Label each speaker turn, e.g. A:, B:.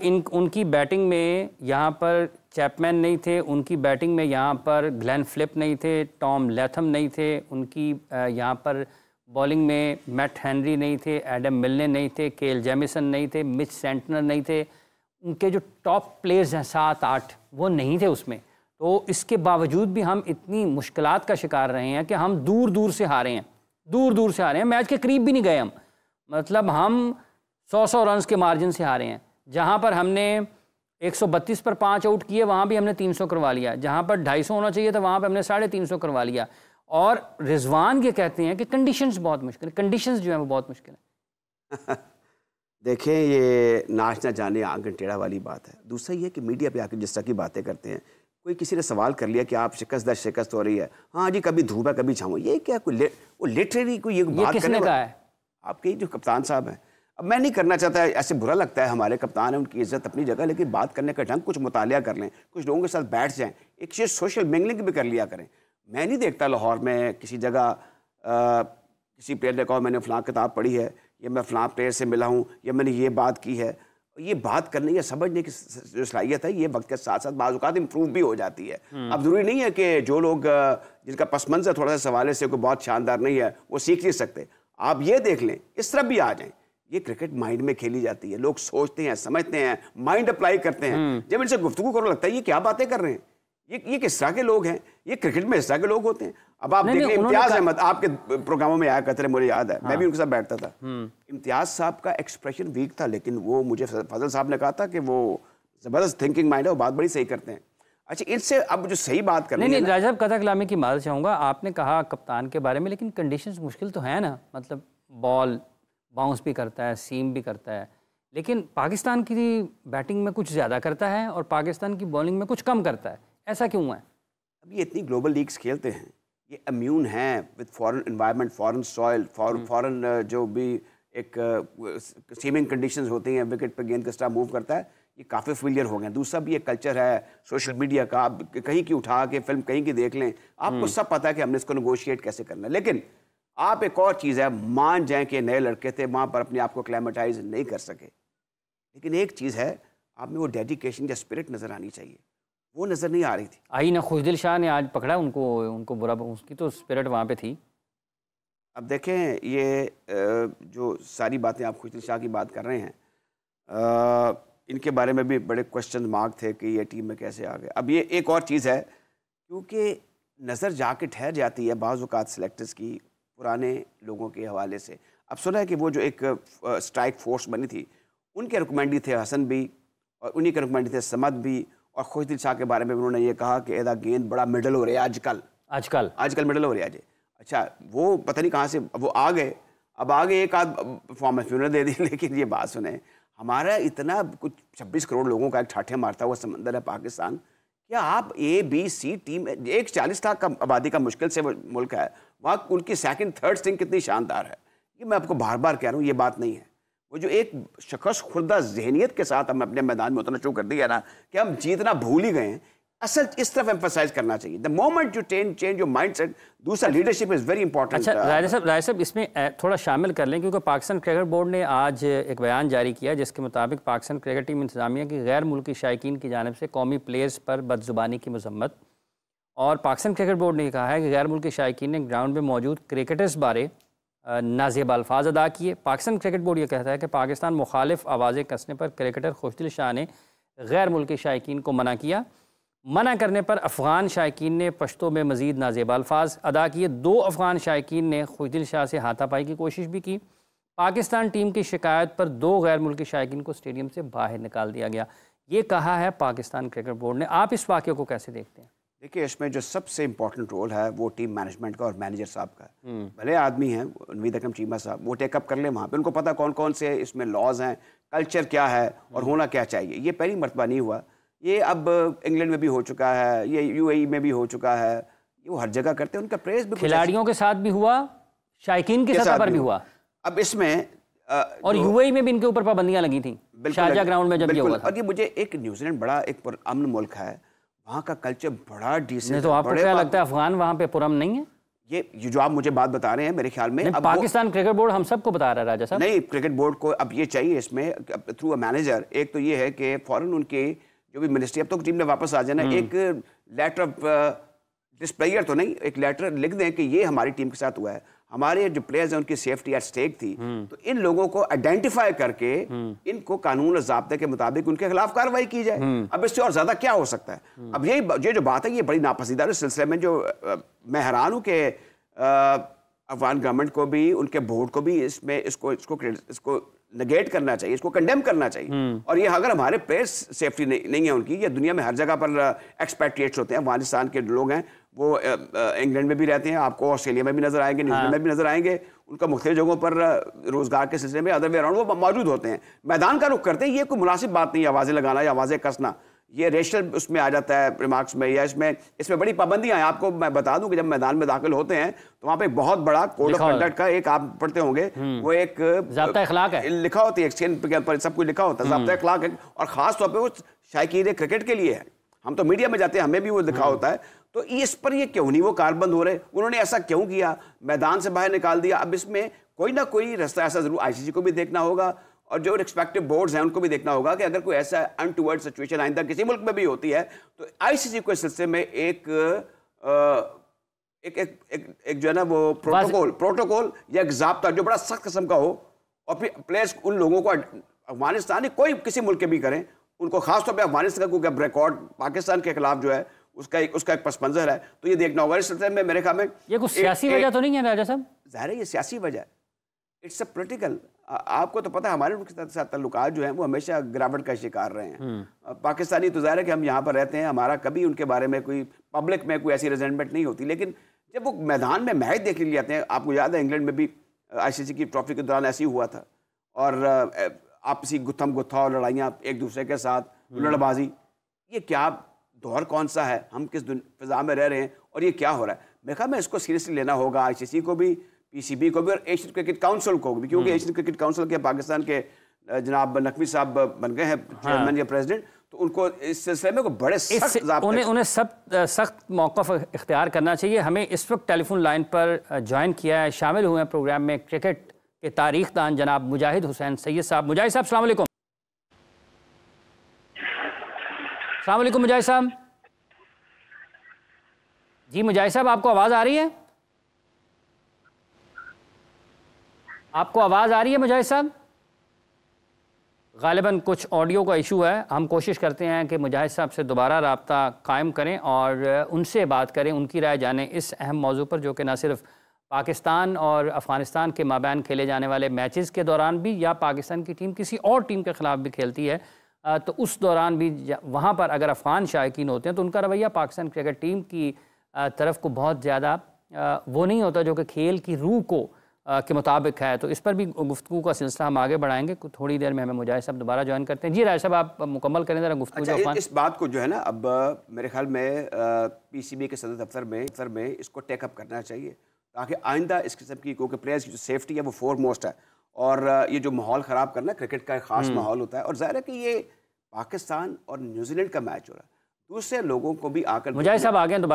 A: उनकी बैटिंग में यहाँ पर चैपमैन नहीं थे, उनकी बैटिंग में यहाँ पर ग्लेन फिलिप नहीं थे, टॉम लैथम नहीं थे, उनकी यहाँ पर बॉलिंग में मैट हेनरी नहीं थे, एडम मिलने नहीं थे, केल जेमिसन नहीं थे, मिच सेंटनर नहीं थे। उनके जो टॉप प्लेयर्स हैं 7-8 वो नहीं थे उसमें। तो इसके बावजूद भी हम इतनी मुश्किलात का शिकार रहे हैं कि हम दूर दूर से हारे हैं, दूर दूर से हारे हैं, मैच के करीब भी नहीं गए हम। मतलब हम 100 रन्स के मार्जिन से हारे हैं। जहाँ पर हमने 132 पर 5 आउट किए वहाँ भी हमने 300 करवा लिया, जहाँ पर 250 होना चाहिए था वहाँ पर हमने 350 करवा लिया। और रिजवान ये कहते हैं कि कंडीशंस बहुत मुश्किल है, कंडीशंस जो है वो बहुत मुश्किल है।
B: देखें, ये नाच ना जाने आंगन टेढ़ा वाली बात है। दूसरा ये कि मीडिया पे आकर जिस तरह की बातें करते हैं, कोई किसी ने सवाल कर लिया कि आप शिकस्त हो रही है, हाँ जी कभी धूप है कभी छाँव, ये क्या कोई वो लिटरेरी कोई ये बात
A: किसने कहा है?
B: आपके जो कप्तान साहब हैं। अब मैं नहीं करना चाहता, ऐसे बुरा लगता है, हमारे कप्तान है, उनकी इज्जत अपनी जगह, लेकिन बात करने का ढंग कुछ मुतालिया कर लें, कुछ लोगों के साथ बैठ जाएं, एक चीज़ सोशल मिंगलिंग भी कर लिया करें। मैं नहीं देखता लाहौर में किसी जगह किसी प्लेयर ने कहा मैंने फ़लाँ किताब पढ़ी है, या मैं फ़लाँ प्लेयर से मिला हूँ, या मैंने ये बात की है। ये बात करने या समझने की जो सलाहियत है ये वक्त के साथ साथ बाज़ औक़ात इम्प्रूव भी हो जाती है। अब ज़रूरी नहीं है कि जो लोग जिनका पस मंज़र थोड़ा सा सवाल से कोई बहुत शानदार नहीं है वो सीख नहीं सकते। आप ये देख लें, इस तरफ भी आ जाएं। ये क्रिकेट माइंड में खेली जाती है, लोग सोचते हैं, समझते हैं, माइंड अप्लाई करते हैं। जब इनसे गुफ्तगू करो लगता है ये क्या बातें कर रहे हैं, ये किस तरह के लोग हैं, ये क्रिकेट में इस तरह के लोग होते हैं। अब आप देख लें, इम्तियाज अहमद आपके प्रोग्रामों में आया करते, मुझे याद है, मैं भी उनके साथ बैठता था। इम्तियाज साहब का एक्सप्रेशन वीक था, लेकिन वो मुझे फजल साहब ने कहा था कि वो जबरदस्त थिंकिंग माइंड है, वो बात बड़ी सही करते हैं। अच्छा, इनसे अब जो सही बात करनी है,
A: नहीं राजा साहब कथा कलामी की माजरत चाहूँगा, आपने कहा कप्तान के बारे में, लेकिन कंडीशंस मुश्किल तो है ना। मतलब बॉल बाउंस भी करता है, सीम भी करता है, लेकिन पाकिस्तान की बैटिंग में कुछ ज़्यादा करता है और पाकिस्तान की बॉलिंग में कुछ कम करता है। ऐसा क्यों है?
B: अब ये इतनी ग्लोबल लीग्स खेलते हैं, ये इम्यून हैं with foreign environment, foreign soil, foreign जो भी एक सीमिंग कंडीशंस होती हैं, विकेट पे गेंद किस तरह मूव करता है, ये काफ़ी फेमिलियर हो गए। दूसरा भी एक कल्चर है सोशल मीडिया का, आप कहीं की उठा के फिल्म कहीं की देख लें, आपको सब पता है कि हमने इसको नेगोशिएट कैसे करना है। लेकिन आप एक और चीज़ है, मान जाएं कि नए लड़के थे, वहाँ पर अपने आप को क्लाइमेटाइज नहीं कर सके, लेकिन एक चीज़ है, आप में वो डेडिकेशन या स्पिरिट नज़र आनी चाहिए, वो नज़र नहीं आ रही थी।
A: आई ना खुशदिल शाह ने आज पकड़ा उनको बुरा, उसकी तो स्पिरिट वहाँ पे थी।
B: अब देखें, ये जो सारी बातें आप खुशदिल शाह की बात कर रहे हैं, इनके बारे में भी बड़े क्वेश्चन मार्क थे कि ये टीम में कैसे आ गए। अब ये एक और चीज़ है, क्योंकि नज़र जाके ठहर जाती है बाज़ औक़ात सेलेक्टर्स की पुराने लोगों के हवाले से। अब सुना है कि वो जो एक स्ट्राइक फोर्स बनी थी, उनके रिकमेंडी थे हसन भी, और उन्हीं के रिकमेंडी थे समद भी, और खुशदिल शाह के बारे में उन्होंने ये कहा कि एदा गेंद बड़ा मिडल हो रहा है आजकल मिडल हो रहा है। अच्छा, वो पता नहीं कहाँ से वो आ गए, अब आगे एक आध परफॉर्मेंस भी उन्होंने दे दी। लेकिन ये बात सुने, हमारा इतना कुछ 26 करोड़ लोगों का एक ठाठे मारता हुआ समंदर है पाकिस्तान, क्या आप ABC टीम, एक 40 लाख का आबादी का मुश्किल से मुल्क है, वहाँ उनकी सेकंड थर्ड स्ट्रिंग कितनी शानदार है। ये मैं आपको बार बार कह रहा हूँ, ये बात नहीं है। वो जो एक शख़स खुर्दा जहनीत के साथ हम अपने मैदान में उतरना शुरू कर दिया ना, कि हम जीतना भूल ही गए हैं। असल इस तरफ एम्फसाइज करना चाहिए, the moment you change your mindset. दूसरा, लीडरशिप इज़ वेरी इंपॉर्टेंट।
A: अच्छा राय साहब इसमें थोड़ा शामिल कर लें, क्योंकि पाकिस्तान क्रिकेट बोर्ड ने आज एक बयान जारी किया जिसके मुताबिक पाकिस्तान क्रिकेट टीम इंतजामिया की गैर मुल्की शायकीन की जानिब से कौमी प्लेयर्स पर बदजुबानी की मजम्मत। और पाकिस्तान क्रिकेट बोर्ड ने कहा है कि गैर मुल्की शायकीन ने ग्राउंड में मौजूद क्रिकेटर्स बारे नाज़ेब अल्फाज अदा किए। पाकिस्तान क्रिकेट बोर्ड ये कहता है कि पाकिस्तान मुखालिफ आवाज़ें कसने पर क्रिकेटर खुशदिल शाह ने गैर मुल्की शायकीन को मना किया। मना करने पर अफ़गान शायकीन ने पश्तो में मज़ीद नाज़ेब अल्फाज अदा किए। 2 अफ़गान शायकीन ने खुशदिल शाह से हाथापाई की कोशिश भी की। पाकिस्तान टीम की शिकायत पर 2 गैर मुल्की शायकीन को स्टेडियम से बाहर निकाल दिया गया। ये कहा है पाकिस्तान क्रिकेट बोर्ड ने। आप इस वाक़े को कैसे देखते हैं?
B: देखिए, इसमें जो सबसे इंपॉर्टेंट रोल है वो टीम मैनेजमेंट का और मैनेजर साहब का है। भले आदमी हैं नवीद अकरम चीमा साहब, वो टेकअप कर ले वहाँ पे, उनको पता कौन कौन से इसमें लॉज हैं, कल्चर क्या है और होना क्या चाहिए। ये पहली मरतबा नहीं हुआ, ये अब इंग्लैंड में भी हो चुका है, ये UAE में भी हो चुका है, ये वो हर जगह करते हैं। उनका प्रेस भी
A: खिलाड़ियों के साथ भी हुआ, शायकीन के सतह पर भी हुआ।
B: अब इसमें
A: और UAE में भी इनके ऊपर पाबंदियां लगी थी, शारजा ग्राउंड में जब ये हुआ था।
B: और ये मुझे एक न्यूजीलैंड बड़ा एक पुरअमन मुल्क है, वहाँ का कल्चर बड़ा डिसेंट।
A: तो आपको क्या लगता है अफगान वहाँ पे पुरअमन नहीं है?
B: ये जो आप मुझे बात बता रहे हैं मेरे ख्याल में अब
A: पाकिस्तान क्रिकेट बोर्ड हम सबको बता रहा है राजा साहब।
B: नहीं, क्रिकेट बोर्ड को अब ये चाहिए इसमें थ्रू अ मैनेजर, एक तो ये है कि फौरन उनके जो भी मिनिस्ट्री, अब तो टीम ने वापस आ जाना, एक लेटर ऑफ डिस्प्लेयर तो नहीं, एक लेटर लिख दें कि ये हमारी टीम के साथ हुआ है, हमारे जो प्लेयर्स हैं उनकी सेफ्टी एट स्टेक थी, तो इन लोगों को आइडेंटिफाई करके इनको कानून और ज़ाब्ते के मुताबिक उनके खिलाफ कार्रवाई की जाए। अब इससे और ज्यादा क्या हो सकता है। अब ये जो बात है ये बड़ी नापसंदीदा इस सिलसिले में, जो मैं हैरान हूँ कि अफगान गवर्नमेंट को भी उनके बोर्ड को भी इसमें इसको नेगेट करना चाहिए, इसको कंडेम करना चाहिए। और ये अगर हमारे प्लेयर्स सेफ्टी नहीं है उनकी, ये दुनिया में हर जगह पर एक्सपेट्रिएट्स होते हैं, अफगानिस्तान के लोग हैं वो इंग्लैंड में भी रहते हैं, आपको ऑस्ट्रेलिया में भी नजर आएंगे, न्यूजीलैंड में भी नजर आएंगे, उनका मुख्तलिफ जगहों पर रोजगार के सिलसिले में अदर वे अराउंड वो मौजूद होते हैं, मैदान का रुख करते हैं। ये कोई मुनासिब बात नहीं है आवाज़ें लगाना या आवाज़ें कसना, ये रेशनल उसमें आ जाता है रिमार्क्स में, या इसमें बड़ी पाबंदियां हैं। आपको मैं बता दूं कि जब मैदान में दाखिल होते हैं तो वहाँ पे बहुत बड़ा कोड ऑफ कंडक्ट का एक आप पढ़ते होंगे, वो एक
A: ज़ाब्ता अखलाक है,
B: लिखा होता है, एक्सचेंज के ऊपर सब कुछ लिखा होता है, ज़ाब्ता अखलाक है, और ख़ास तौर पर वो शायकीन क्रिकेट के लिए है। हम तो मीडिया में जाते हैं, हमें भी वो लिखा होता है, तो इस पर ये क्यों नहीं वो कारबंद हो रहे, उन्होंने ऐसा क्यों किया, मैदान से बाहर निकाल दिया। अब इसमें कोई ना कोई रास्ता ऐसा जरूर आईसीसी को भी देखना होगा और जो रिस्पेक्टिव बोर्ड्स हैं उनको भी देखना होगा कि अगर कोई ऐसा अनटूवर्ड सिचुएशन आइंदा किसी मुल्क में भी होती है तो आईसीसी को इस सिलसिले में एक जो है ना वो प्रोटोकॉल या एक ज़ाब्ता जो बड़ा सख्त किस्म का हो, और फिर प्लेयर्स उन लोगों को अफगानिस्तान कोई किसी मुल्क के भी करें, उनको खासतौर पर अफगानिस्तान को क्या रिकॉर्ड पाकिस्तान के खिलाफ जो है उसका एक पस मंजर है, तो ये देखना होगा। इस सिलसिले में मेरे ख्याल में
A: ये कुछ सियासी वजह तो नहीं है राजा साहब?
B: ज़ाहिर है ये सियासी वजह है, इट्स अ पॉलिटिकल। आपको तो पता है हमारे उनके साथ ताल्लुकात जो हैं वो हमेशा गिरावट का शिकार रहे हैं। पाकिस्तानी तो ज़ाहिर है कि हम यहाँ पर रहते हैं, हमारा कभी उनके बारे में कोई पब्लिक में कोई ऐसी रिजेंटमेंट नहीं होती, लेकिन जब वो मैदान में मैच देखने लिए आते हैं, आपको याद है इंग्लैंड में भी आईसीसी की ट्रॉफी के दौरान ऐसी हुआ था, और आपसी गुत्थम गुत्था और लड़ाइयाँ एक दूसरे के साथ, लड़बाजी, ये क्या दौर कौन सा है, हम किस फिजा में रह रहे हैं और ये क्या हो रहा है। मेरे ख्याल में इसको सीरियसली लेना होगा आईसीसी को भी, पीसीबी को भी और एशियन क्रिकेट काउंसिल को भी, क्योंकि एशियन क्रिकेट काउंसिल के पाकिस्तान के जनाब नकवी साहब बन गए हैं चेयरमैन या प्रेसिडेंट, तो उनको इस सिलसिले में बड़े
A: उन्हें सख्त मौक़िफ़ इख्तियार करना चाहिए। हमें इस वक्त टेलीफोन लाइन पर ज्वाइन किया है, शामिल हुए हैं प्रोग्राम में क्रिकेट के तारीख दान जनाब मुजाहिद हुसैन सैयद साहब। मुजाहिद साहब अस्सलाम वालेकुम। अस्सलाम वालेकुम मुजाहिद साहब। जी मुजाहिद साहब, आपको आवाज़ आ रही है? आपको आवाज़ आ रही है मुजाहिद साहब? ग़ालिबन कुछ ऑडियो का इशू है। हम कोशिश करते हैं कि मुजाहिद साहब से दोबारा रब्ता कायम करें और उनसे बात करें, उनकी राय जानें इस अहम मौजू पर, जो कि न सिर्फ पाकिस्तान और अफ़गानिस्तान के माबैन खेले जाने वाले मैचेस के दौरान भी, या पाकिस्तान की टीम किसी और टीम के ख़िलाफ़ भी खेलती है, तो उस दौरान भी वहाँ पर अगर अफ़गान शायकीन होते हैं तो उनका रवैया पाकिस्तान क्रिकेट टीम की तरफ को बहुत ज़्यादा वो नहीं होता जो कि खेल की रूह को के मुताबिक है। तो इस पर भी गुफ्तगू का सिलसिला हम आगे बढ़ाएंगे। कुछ थोड़ी देर में हमें मुजाहिद साहब दोबारा ज्वाइन करते हैं। जी राय साहब, आप मुकम्मल करें ज़रा गुफ्तगू।
B: अच्छा, इस बात को जो है ना अब मेरे ख्याल में पीसीबी के सदर दफ्तर में इसको टेकअप करना चाहिए, ताकि आइंदा इस किस्म की, क्योंकि प्लेयर्स की जो सेफ्टी है वो फोरमोस्ट है, और ये जो माहौल ख़राब करना, क्रिकेट का एक ख़ास माहौल होता है, और ज़ाहिर है कि ये पाकिस्तान और न्यूजीलैंड का मैच हो रहा है, दूसरे लोगों को भी आकर।
A: मुजाहिद साहब आ गए दोबारा।